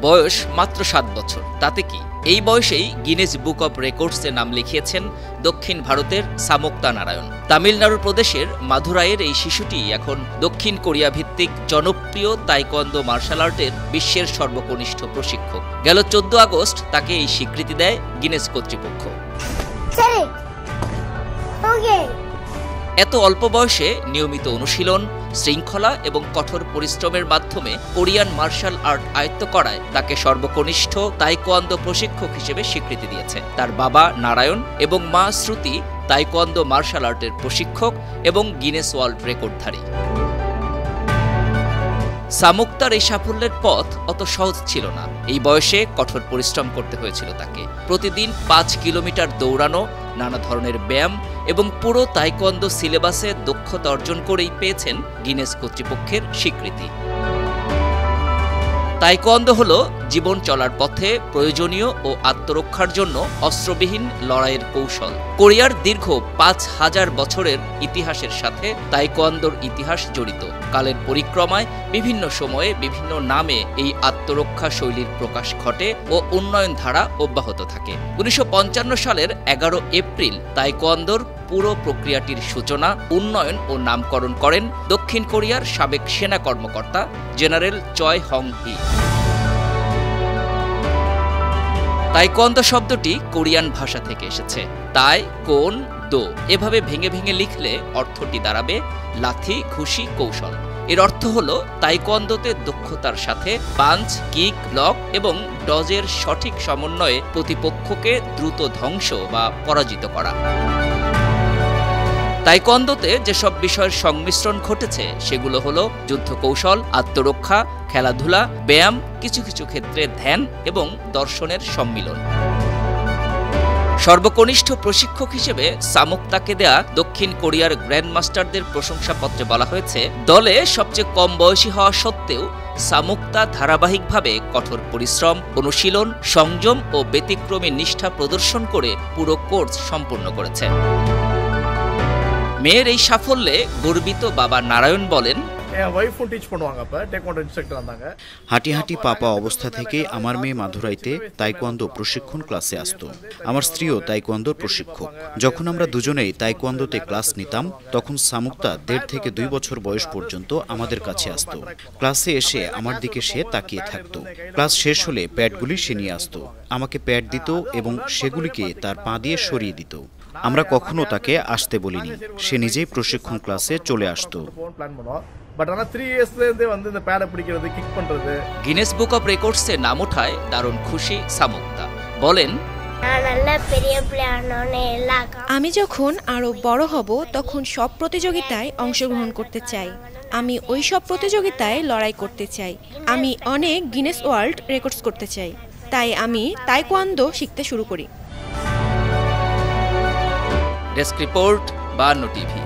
বয়স মাত্র 7 বছর। তাতে কি, এই বয়সেই গিনেস বুক অব রেকর্ডসে নাম লিখিয়েছেন দক্ষিণ ভারতের সামোক্তা নারায়ণ। তামিলনাড়ু প্রদেশের মাদুরাইয়ের এই শিশুটি এখন দক্ষিণ কোরিয়া ভিত্তিক জনপ্রিয় তাইকোয়ান্দো মার্শাল আর্টের বিশ্বের সর্বকনিষ্ঠ প্রশিক্ষক। গেল 14 আগস্ট তাকে এই স্বীকৃতি দেয় গিনেস কর্তৃপক্ষ। এত অল্প বয়সে নিয়মিত অনুশীলন, শৃঙ্খলা এবং কঠোর পরিশ্রমের মাধ্যমে কোরিয়ান মার্শাল আর্ট আয়ত্ত করায় তাকে সর্বকনিষ্ঠ তাইকোয়ান্দো প্রশিক্ষক হিসেবে স্বীকৃতি দিয়েছে তার বাবা নারায়ণ এবং মা শ্রুতি, তাইকোয়ান্দো মার্শাল আর্টের প্রশিক্ষক এবং গিনেস ওয়ার্ল্ড রেকর্ডধারী। সামোক্তার এই সাফল্যের পথ অত সহজ ছিল না। এই বয়সে কঠোর পরিশ্রম করতে হয়েছিল তাকে। প্রতিদিন 5 কিলোমিটার দৌড়ানো, নানা ধরনের ব্যায়াম এবং পুরো তাইকোয়ান্দো সিলেবাসে দক্ষতা অর্জন করেই পেয়েছেন গিনেস কর্তৃপক্ষের স্বীকৃতি। তাইকোয়ান্দো হল জীবন চলার পথে প্রয়োজনীয় ও আত্মরক্ষার জন্য অস্ত্রবিহীন লড়াইয়ের কৌশল। কোরিয়ার দীর্ঘ 5000 বছরের ইতিহাসের সাথে তাইকোয়ান্দোর ইতিহাস জড়িত। কালের পরিক্রমায় বিভিন্ন সময়ে বিভিন্ন নামে এই আত্মরক্ষা শৈলীর প্রকাশ ঘটে ও উন্নয়ন ধারা অব্যাহত থাকে। 1955 সালের 11 এপ্রিল তাইকোয়ান্দোর পুরো প্রক্রিয়াটির সূচনা, উন্নয়ন ও নামকরণ করেন দক্ষিণ কোরিয়ার সাবেক সেনা কর্মকর্তা জেনারেল চয় হং হি। তাইকোয়ান্দো শব্দটি কোরিয়ান ভাষা থেকে এসেছে। তাই কোন দো এভাবে ভেঙে ভেঙে লিখলে অর্থটি দাঁড়াবে লাথি, ঘুষি, কৌশল। এর অর্থ হল তাইকোয়ান্দোতে দক্ষতার সাথে পাঞ্চ, কিক, ব্লক এবং ডজের সঠিক সমন্বয়ে প্রতিপক্ষকে দ্রুত ধ্বংস বা পরাজিত করা। তাইকোয়ান্দোতে যেসব বিষয়ের সংমিশ্রণ ঘটেছে সেগুলো হলো যুদ্ধ কৌশল, আত্মরক্ষা, খেলাধুলা, ব্যায়াম, কিছু কিছু ক্ষেত্রে ধ্যান এবং দর্শনের সম্মিলন। সর্বকনিষ্ঠ প্রশিক্ষক হিসেবে সামোক্তাকে দেয়া দক্ষিণ কোরিয়ার গ্র্যান্ডমাস্টারদের প্রশংসাপত্রে বলা হয়েছে, দলে সবচেয়ে কম বয়সী হওয়া সত্ত্বেও সামোক্তা ধারাবাহিকভাবে কঠোর পরিশ্রম, অনুশীলন, সংযম ও ব্যতিক্রমী নিষ্ঠা প্রদর্শন করে পুরো কোর্স সম্পূর্ণ করেছে। মেয়ের এই সাফল্যে গর্বিত বাবা নারায়ণ বলেন, হাঁটি হাঁটি পাপা অবস্থা থেকে আমার মেয়ে মাদুরাইতে তাইকোয়ান্দো প্রশিক্ষণ ক্লাসে আসতো। আমার স্ত্রীও তাইকোয়ান্দোর প্রশিক্ষক। যখন আমরা দুজনেই তাইকোয়ান্দোতে ক্লাস নিতাম তখন সামোক্তা 1.5 থেকে 2 বছর বয়স পর্যন্ত আমাদের কাছে আসতো। ক্লাসে এসে আমার দিকে সে তাকিয়ে থাকতো। ক্লাস শেষ হলে প্যাডগুলি সে নিয়ে আসতো, আমাকে প্যাড দিত এবং সেগুলিকে তার পা দিয়ে সরিয়ে দিত। আমরা কখনো তাকে আসতে বলিনি, সে নিজেই প্রশিক্ষণ ক্লাসে চলে আসতো। গিনেস বুক অব রেকর্ডসে নাম ওঠায় দারুণ খুশি সামোক্তা। বলেন, আমি যখন আরো বড় হব তখন সব প্রতিযোগিতায় অংশগ্রহণ করতে চাই। আমি ওই সব প্রতিযোগিতায় লড়াই করতে চাই। আমি অনেক গিনেস ওয়ার্ল্ড রেকর্ডস করতে চাই। তাই আমি তাইকোয়ান্দো শিখতে শুরু করি। Desk report, 52 TV.